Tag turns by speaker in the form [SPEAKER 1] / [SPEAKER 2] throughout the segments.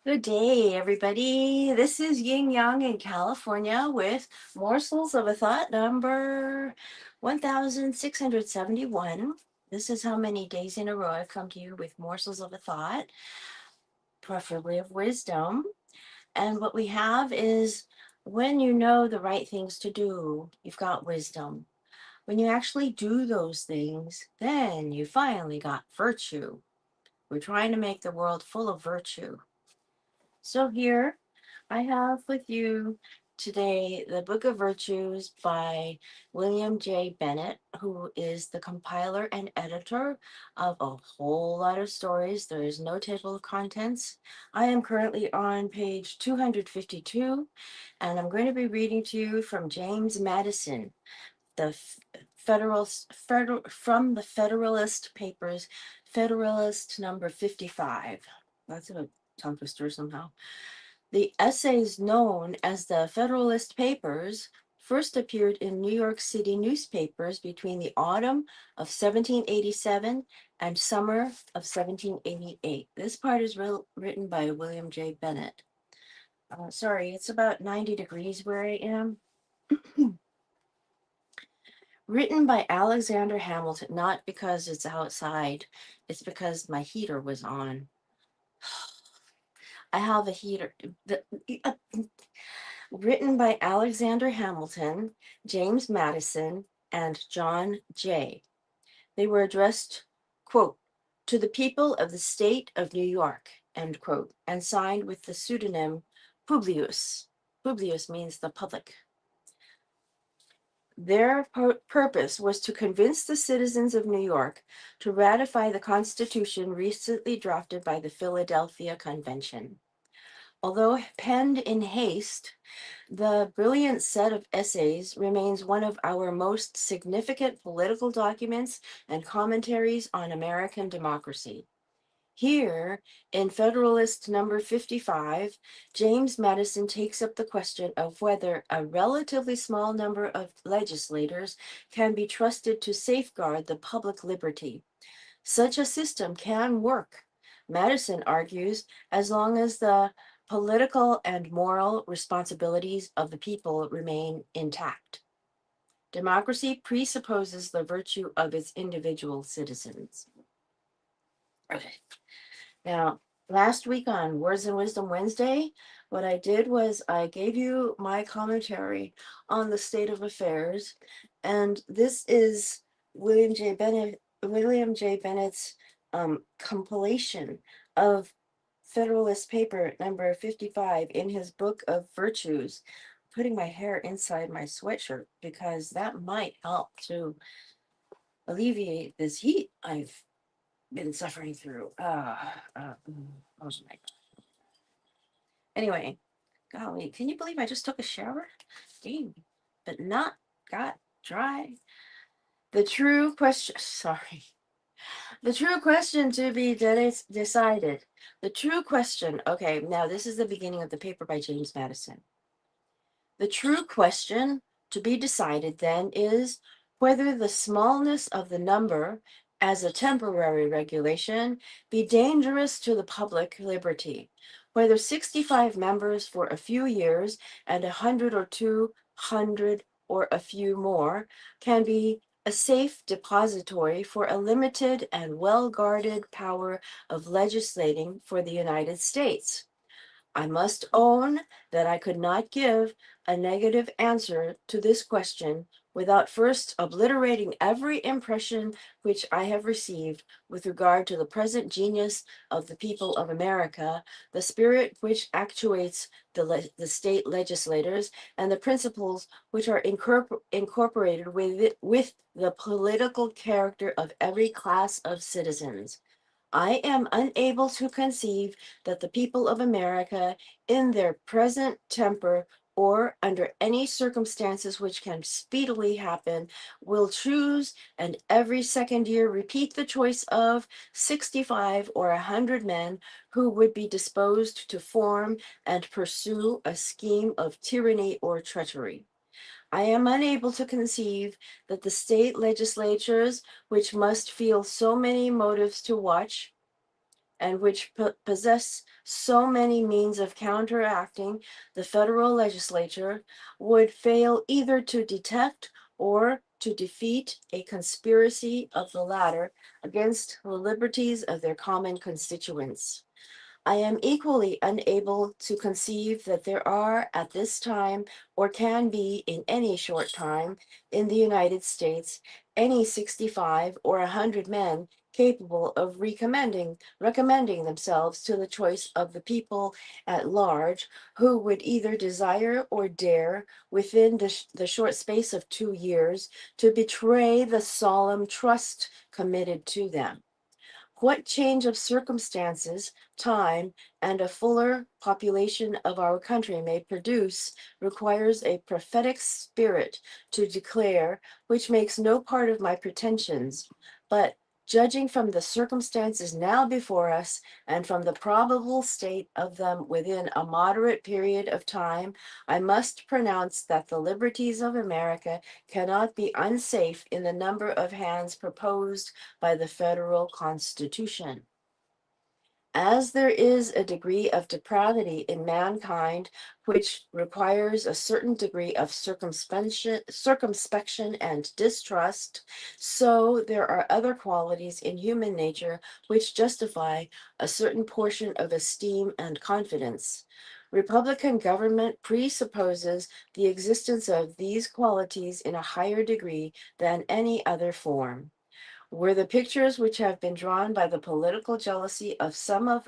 [SPEAKER 1] Good day, everybody. This is Yin Yang in California with Morsels of a Thought number 1671. This is how many days in a row I've come to you with morsels of a thought, preferably of wisdom. And what we have is when you know the right things to do, you've got wisdom. When you actually do those things, then you finally got virtue. We're trying to make the world full of virtue. So here I have with you today the Book of Virtues by William J. Bennett, who is the compiler and editor of a whole lot of stories. There is no table of contents. I am currently on page 252, and I'm going to be reading to you from James Madison, the from the Federalist Papers, Federalist number 55. That's a tongue twister somehow. The essays known as the Federalist Papers first appeared in New York City newspapers between the autumn of 1787 and summer of 1788. This part is written by William J. Bennett. Sorry, it's about 90 degrees where I am. Written by Alexander Hamilton, not because it's outside, it's because my heater was on. I have a heater. Written by Alexander Hamilton, James Madison, and John Jay. They were addressed, quote, to the people of the state of New York, end quote, and signed with the pseudonym Publius. Publius means the public. Their purpose was to convince the citizens of New York to ratify the Constitution recently drafted by the Philadelphia Convention. Although penned in haste, the brilliant set of essays remains one of our most significant political documents and commentaries on American democracy. Here, in Federalist number 55, James Madison takes up the question of whether a relatively small number of legislators can be trusted to safeguard the public liberty. Such a system can work, Madison argues, as long as the political and moral responsibilities of the people remain intact. Democracy presupposes the virtue of its individual citizens. Okay. Now, last week on Words and Wisdom Wednesday, what I did was I gave you my commentary on the state of affairs, and this is William J. Bennett's compilation of Federalist Paper number 55 in his Book of Virtues. Putting my hair inside my sweatshirt because that might help to alleviate this heat I've been suffering through. Oh my. Anyway, golly, can you believe I just took a shower? Dang, but not got dry. The true question, sorry. The true question to be decided. The true question, okay, now this is the beginning of the paper by James Madison. The true question to be decided then is whether the smallness of the number as a temporary regulation be dangerous to the public liberty, whether 65 members for a few years and 100 or 200 or a few more can be a safe depository for a limited and well-guarded power of legislating for the United States. I must own that I could not give a negative answer to this question without first obliterating every impression which I have received with regard to the present genius of the people of America, the spirit which actuates the state legislators, and the principles which are incorporated with the political character of every class of citizens. I am unable to conceive that the people of America, in their present temper, or under any circumstances which can speedily happen, will choose and every second year repeat the choice of 65 or 100 men who would be disposed to form and pursue a scheme of tyranny or treachery. I am unable to conceive that the state legislatures, which must feel so many motives to watch, and which possess so many means of counteracting the federal legislature, would fail either to detect or to defeat a conspiracy of the latter against the liberties of their common constituents. I am equally unable to conceive that there are at this time, or can be in any short time, in the United States, any 65 or 100 men capable of recommending themselves to the choice of the people at large, who would either desire or dare, within the short space of 2 years, to betray the solemn trust committed to them. What change of circumstances, time, and a fuller population of our country may produce requires a prophetic spirit to declare, which makes no part of my pretensions. But judging from the circumstances now before us and from the probable state of them within a moderate period of time, I must pronounce that the liberties of America cannot be unsafe in the number of hands proposed by the federal constitution. As there is a degree of depravity in mankind which requires a certain degree of circumspection and distrust, so there are other qualities in human nature which justify a certain portion of esteem and confidence. Republican government presupposes the existence of these qualities in a higher degree than any other form. Were the pictures which have been drawn by the political jealousy of some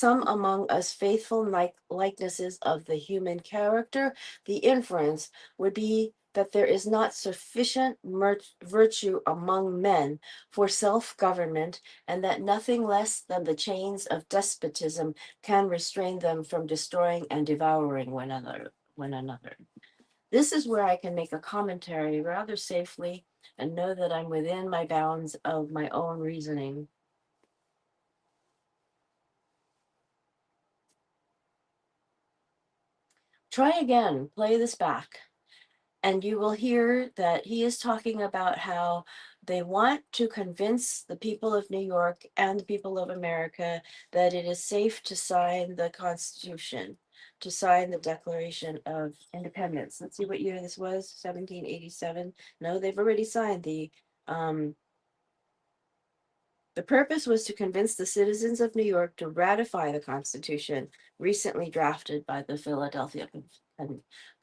[SPEAKER 1] among us faithful likenesses of the human character, the inference would be that there is not sufficient virtue among men for self-government, and that nothing less than the chains of despotism can restrain them from destroying and devouring one another. This is where I can make a commentary rather safely and know that I'm within my bounds of my own reasoning. Try again, play this back, and you will hear that he is talking about how they want to convince the people of New York and the people of America that it is safe to sign the Constitution, to sign the Declaration of Independence. Let's see what year this was, 1787. No, they've already signed the purpose was to convince the citizens of New York to ratify the Constitution recently drafted by the Philadelphia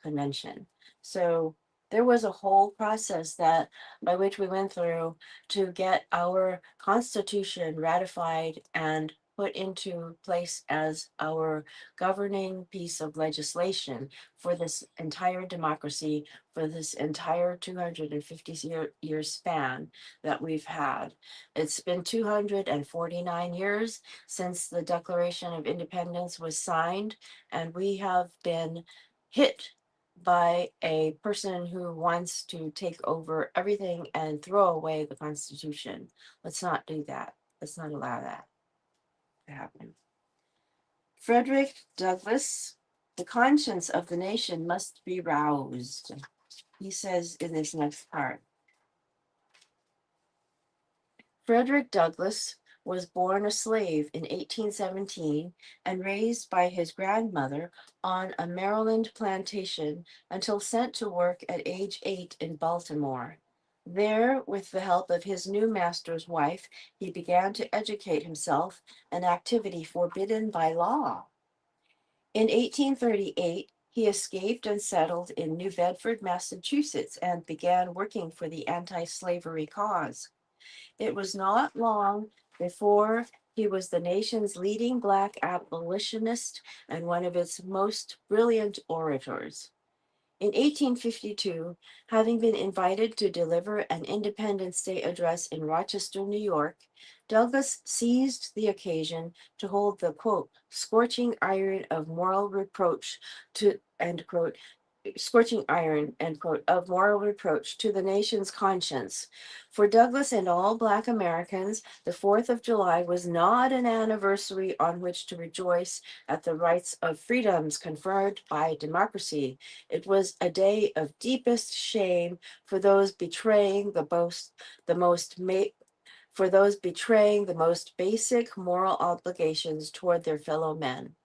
[SPEAKER 1] Convention. So there was a whole process that by which we went through to get our Constitution ratified and put into place as our governing piece of legislation for this entire democracy, for this entire 250 year span that we've had. It's been 249 years since the Declaration of Independence was signed, and we have been hit by a person who wants to take over everything and throw away the Constitution. Let's not do that. Let's not allow that to happen. Frederick Douglass, the conscience of the nation must be roused. He says in this next part. Frederick Douglass was born a slave in 1817 and raised by his grandmother on a Maryland plantation until sent to work at age 8 in Baltimore. There, with the help of his new master's wife, he began to educate himself, an activity forbidden by law. In 1838, he escaped and settled in New Bedford, Massachusetts, and began working for the anti-slavery cause. It was not long before he was the nation's leading Black abolitionist and one of its most brilliant orators. In 1852, having been invited to deliver an Independence Day address in Rochester, New York, Douglass seized the occasion to hold the quote, scorching iron of moral reproach to, end quote, scorching iron, end quote, of moral reproach to the nation's conscience. For Douglass and all Black Americans, the 4th of July was not an anniversary on which to rejoice at the rights of freedoms conferred by democracy. It was a day of deepest shame for those betraying the most for those betraying the most basic moral obligations toward their fellow men.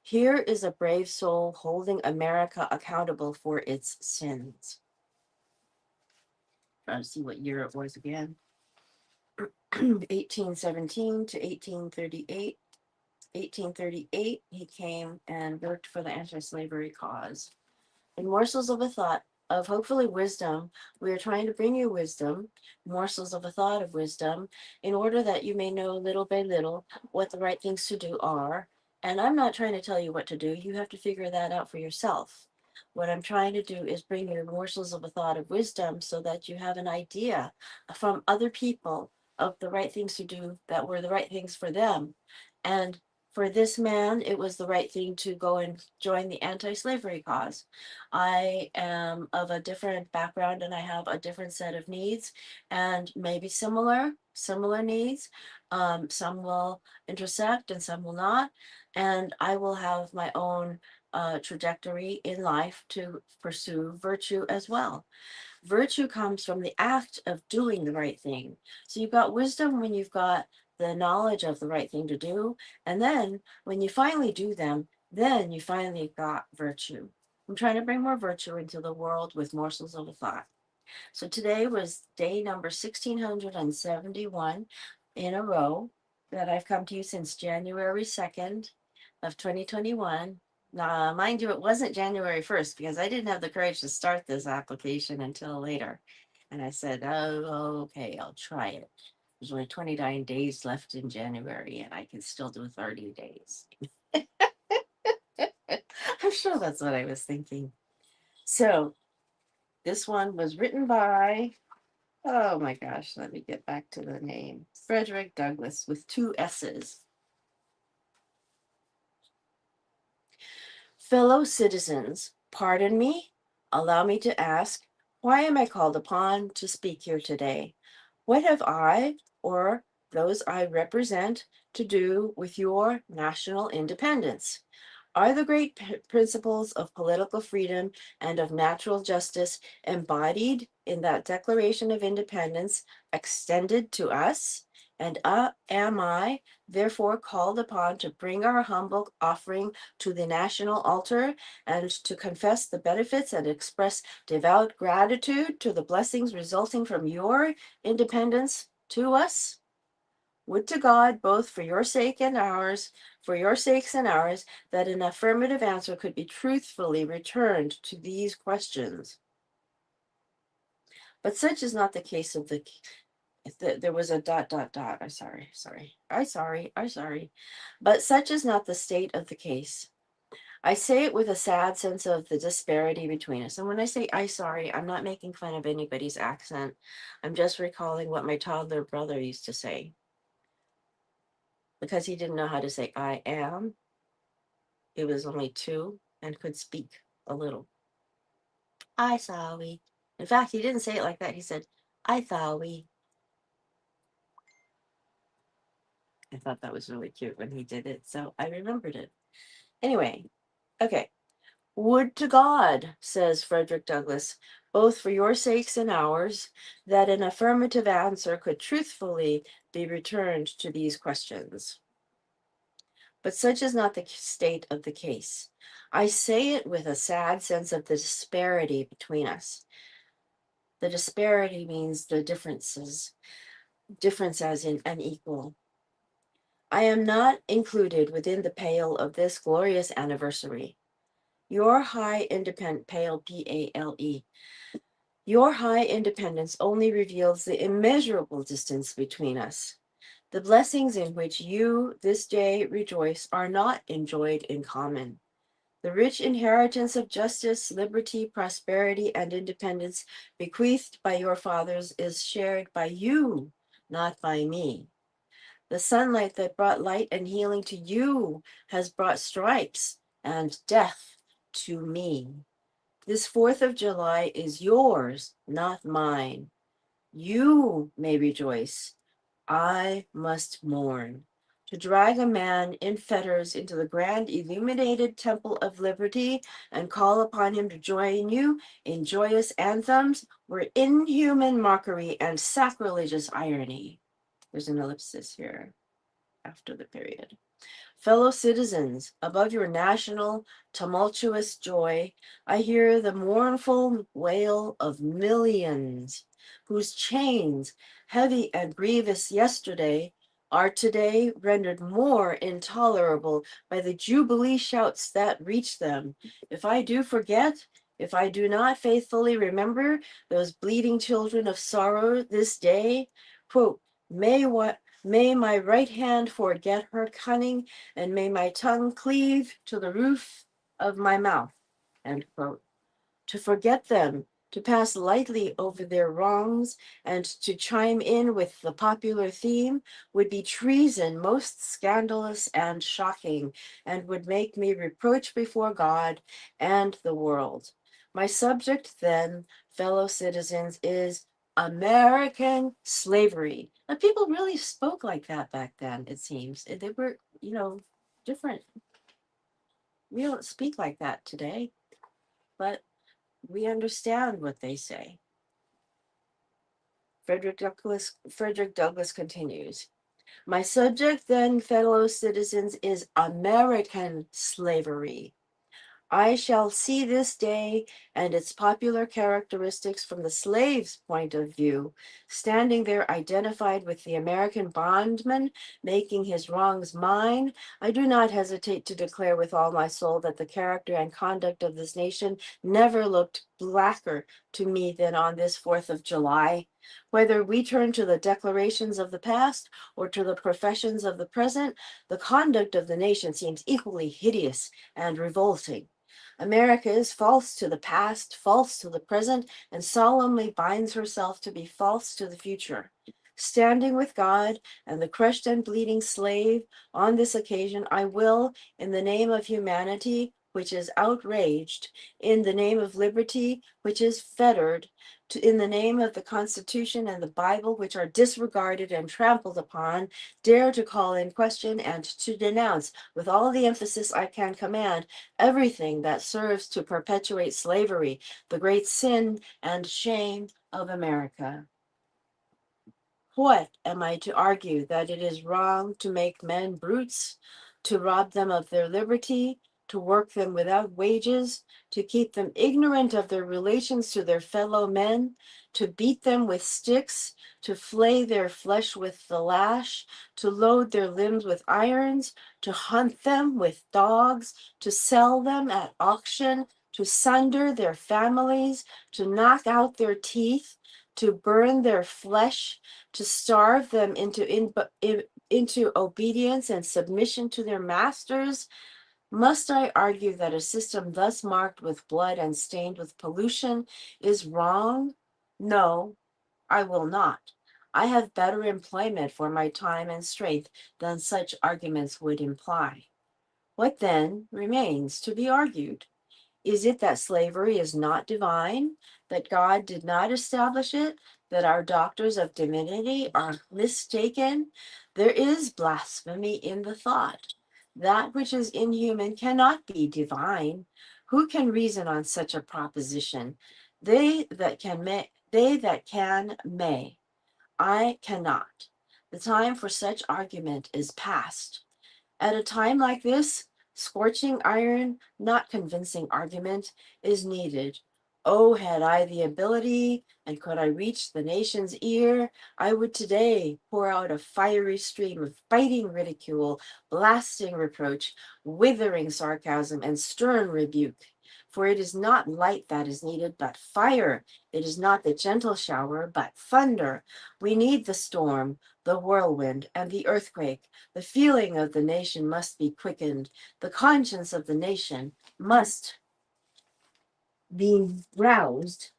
[SPEAKER 1] Here is a brave soul holding America accountable for its sins. Trying to see what year it was again. 1817 to 1838. 1838, he came and worked for the anti-slavery cause. In morsels of a thought of hopefully wisdom, we are trying to bring you wisdom, morsels of a thought of wisdom, in order that you may know little by little what the right things to do are. And I'm not trying to tell you what to do. You have to figure that out for yourself. What I'm trying to do is bring you morsels of a thought of wisdom so that you have an idea from other people of the right things to do that were the right things for them. And for this man, it was the right thing to go and join the anti-slavery cause. I am of a different background and I have a different set of needs and maybe similar needs. Some will intersect and some will not. And I will have my own trajectory in life to pursue virtue as well. Virtue comes from the act of doing the right thing. So you've got wisdom when you've got the knowledge of the right thing to do. And then when you finally do them, then you finally got virtue. I'm trying to bring more virtue into the world with morsels of a thought. So today was day number 1671 in a row that I've come to you since January 2nd of 2021. Now, mind you, it wasn't January 1st because I didn't have the courage to start this application until later. And I said, oh, okay, I'll try it. There's only 29 days left in January and I can still do 30 days. I'm sure that's what I was thinking. So this one was written by, oh my gosh, let me get back to the name. Frederick Douglass with 2 S's. Fellow citizens, pardon me. Allow me to ask, why am I called upon to speak here today? What have I, or those I represent, to do with your national independence? Are the great principles of political freedom and of natural justice embodied in that Declaration of Independence extended to us? And am I, therefore, called upon to bring our humble offering to the national altar and to confess the benefits and express devout gratitude to the blessings resulting from your independence to us? Would to God, both for your sake and ours, for your sakes and ours, that an affirmative answer could be truthfully returned to these questions. But such is not the case of there was a ... I'm sorry. But such is not the state of the case. I say it with a sad sense of the disparity between us. And when I say sorry, I'm not making fun of anybody's accent. I'm just recalling what my toddler brother used to say. Because he didn't know how to say I am, he was only 2 and could speak a little. I sorry. In fact, he didn't say it like that. He said, I sorry. I thought that was really cute when he did it, so I remembered it. Anyway, okay. Would to God, says Frederick Douglass, both for your sakes and ours, that an affirmative answer could truthfully be returned to these questions. But such is not the state of the case. I say it with a sad sense of the disparity between us. The disparity means the differences, difference as in unequal. I am not included within the pale of this glorious anniversary. Your high independent pale, P-A-L-E. Your high independence only reveals the immeasurable distance between us. The blessings in which you this day rejoice are not enjoyed in common. The rich inheritance of justice, liberty, prosperity, and independence bequeathed by your fathers is shared by you, not by me. The sunlight that brought light and healing to you has brought stripes and death to me. This 4th of July is yours, not mine. You may rejoice. I must mourn. To drag a man in fetters into the grand illuminated temple of liberty and call upon him to join you in joyous anthems were inhuman mockery and sacrilegious irony. There's an ellipsis here after the period. Fellow citizens, above your national tumultuous joy, I hear the mournful wail of millions whose chains, heavy and grievous yesterday, are today rendered more intolerable by the jubilee shouts that reach them. If I do forget, if I do not faithfully remember those bleeding children of sorrow this day, quote, may my right hand forget her cunning, and may my tongue cleave to the roof of my mouth. End quote. To forget them, to pass lightly over their wrongs, and to chime in with the popular theme would be treason most scandalous and shocking, and would make me reproach before God and the world. My subject, then, fellow citizens, is American slavery. And people really spoke like that back then, it seems. They were, different. We don't speak like that today, but we understand what they say. Frederick Douglass continues. My subject, then, fellow citizens, is American slavery. I shall see this day and its popular characteristics from the slave's point of view, standing there identified with the American bondman, making his wrongs mine. I do not hesitate to declare with all my soul that the character and conduct of this nation never looked blacker to me than on this 4th of July. Whether we turn to the declarations of the past or to the professions of the present, the conduct of the nation seems equally hideous and revolting. America is false to the past, false to the present, and solemnly binds herself to be false to the future. Standing with God and the crushed and bleeding slave on this occasion, I will, in the name of humanity, which is outraged, in the name of liberty, which is fettered, in the name of the Constitution and the Bible, which are disregarded and trampled upon, dare to call in question and to denounce, with all the emphasis I can command, everything that serves to perpetuate slavery, the great sin and shame of America. What am I to argue? That it is wrong to make men brutes, to rob them of their liberty, to work them without wages, to keep them ignorant of their relations to their fellow men, to beat them with sticks, to flay their flesh with the lash, to load their limbs with irons, to hunt them with dogs, to sell them at auction, to sunder their families, to knock out their teeth, to burn their flesh, to starve them into obedience and submission to their masters? Must I argue that a system thus marked with blood and stained with pollution is wrong? No, I will not. I have better employment for my time and strength than such arguments would imply. What then remains to be argued? Is it that slavery is not divine, that God did not establish it, that our doctors of divinity are mistaken? There is blasphemy in the thought. That which is inhuman cannot be divine. Who can reason on such a proposition? They that can may. I cannot. The time for such argument is past. At a time like this, scorching iron, not convincing argument, is needed. Oh, had I the ability, and could I reach the nation's ear, I would today pour out a fiery stream of biting ridicule, blasting reproach, withering sarcasm, and stern rebuke. For it is not light that is needed, but fire. It is not the gentle shower, but thunder. We need the storm, the whirlwind, and the earthquake. The feeling of the nation must be quickened. The conscience of the nation must be roused.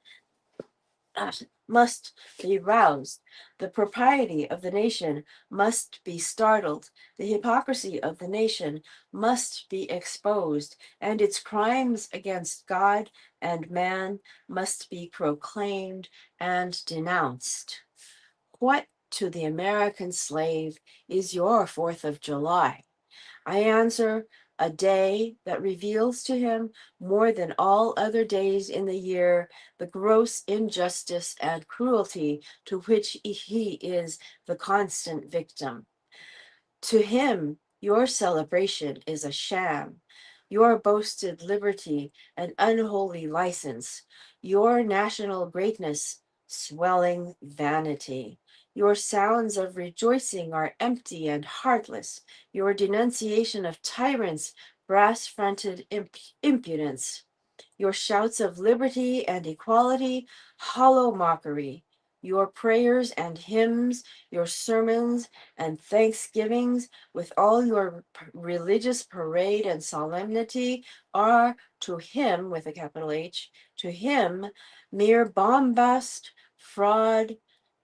[SPEAKER 1] Must be roused. The propriety of the nation must be startled. The hypocrisy of the nation must be exposed, and its crimes against God and man must be proclaimed and denounced. What to the American slave is your 4th of July? I answer, a day that reveals to him more than all other days in the year the gross injustice and cruelty to which he is the constant victim. To him, your celebration is a sham, your boasted liberty an unholy license, your national greatness swelling vanity. Your sounds of rejoicing are empty and heartless, your denunciation of tyrants brass fronted impudence. Your shouts of liberty and equality, hollow mockery. Your prayers and hymns, your sermons and thanksgivings, with all your religious parade and solemnity, are to him, with a capital H, to him, mere bombast, fraud,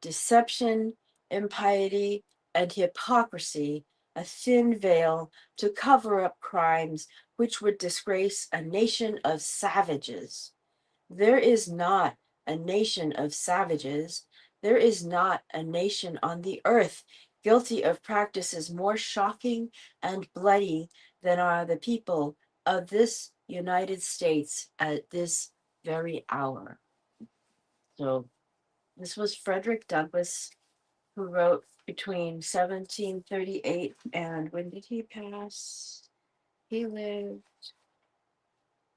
[SPEAKER 1] deception, impiety, and hypocrisy, a thin veil to cover up crimes which would disgrace a nation of savages. There is not a nation of savages. There is not a nation on the earth guilty of practices more shocking and bloody than are the people of this United States at this very hour. So, this was Frederick Douglass, who wrote between 1738 and when did he pass? He lived,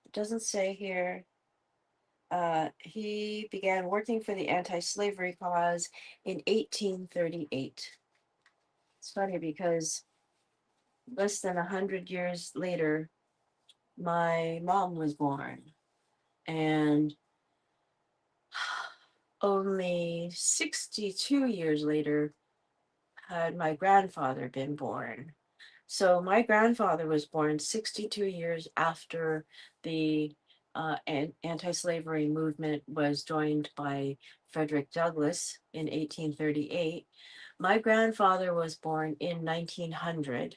[SPEAKER 1] it doesn't say here. He began working for the anti-slavery cause in 1838. It's funny because less than 100 years later, my mom was born, and only 62 years later had my grandfather been born. So my grandfather was born 62 years after the anti-slavery movement was joined by Frederick Douglass in 1838. My grandfather was born in 1900,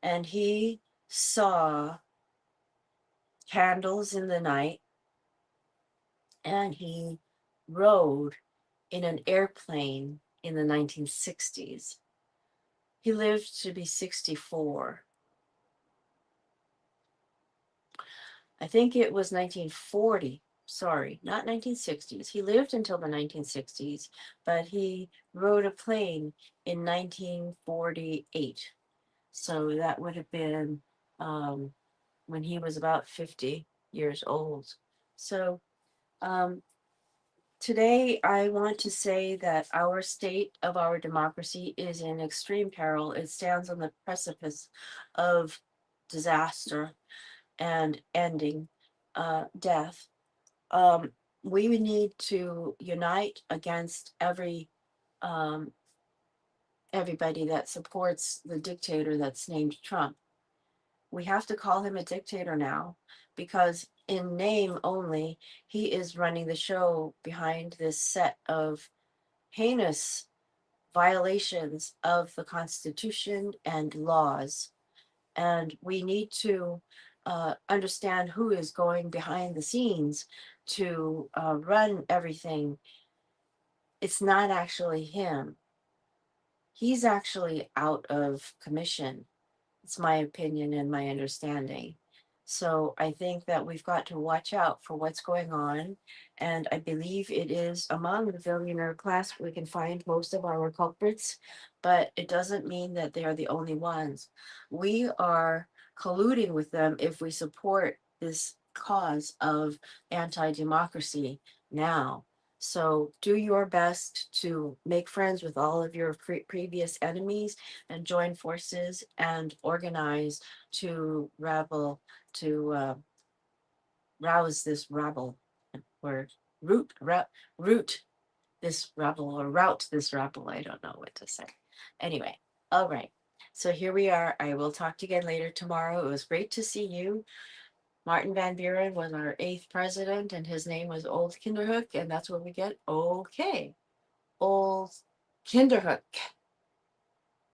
[SPEAKER 1] and he saw candles in the night, and he rode in an airplane in the 1960s. He lived to be 64. I think it was 1940. Sorry, not 1960s. He lived until the 1960s, but he rode a plane in 1948. So that would have been um, when he was about 50 years old. So um, today I want to say that our state of our democracy is in extreme peril. It stands on the precipice of disaster and ending death. Um, we need to unite against um, everybody that supports the dictator that's named Trump. We have to call him a dictator now because, in name only, he is running the show behind this set of heinous violations of the Constitution and laws. And we need to understand who is going behind the scenes to run everything. It's not actually him. He's actually out of commission. It's my opinion and my understanding. So I think that we've got to watch out for what's going on. And I believe it is among the billionaire class we can find most of our culprits, but it doesn't mean that they are the only ones. We are colluding with them if we support this cause of anti democracy now. So do your best to make friends with all of your previous enemies and join forces and organize to rouse this rabble or root this rabble or rout this rabble. I don't know what to say. Anyway, all right. So here we are. I will talk to you again later tomorrow. It was great to see you. Martin Van Buren was our 8th president, and his name was Old Kinderhook, and that's where we get okay. Old Kinderhook.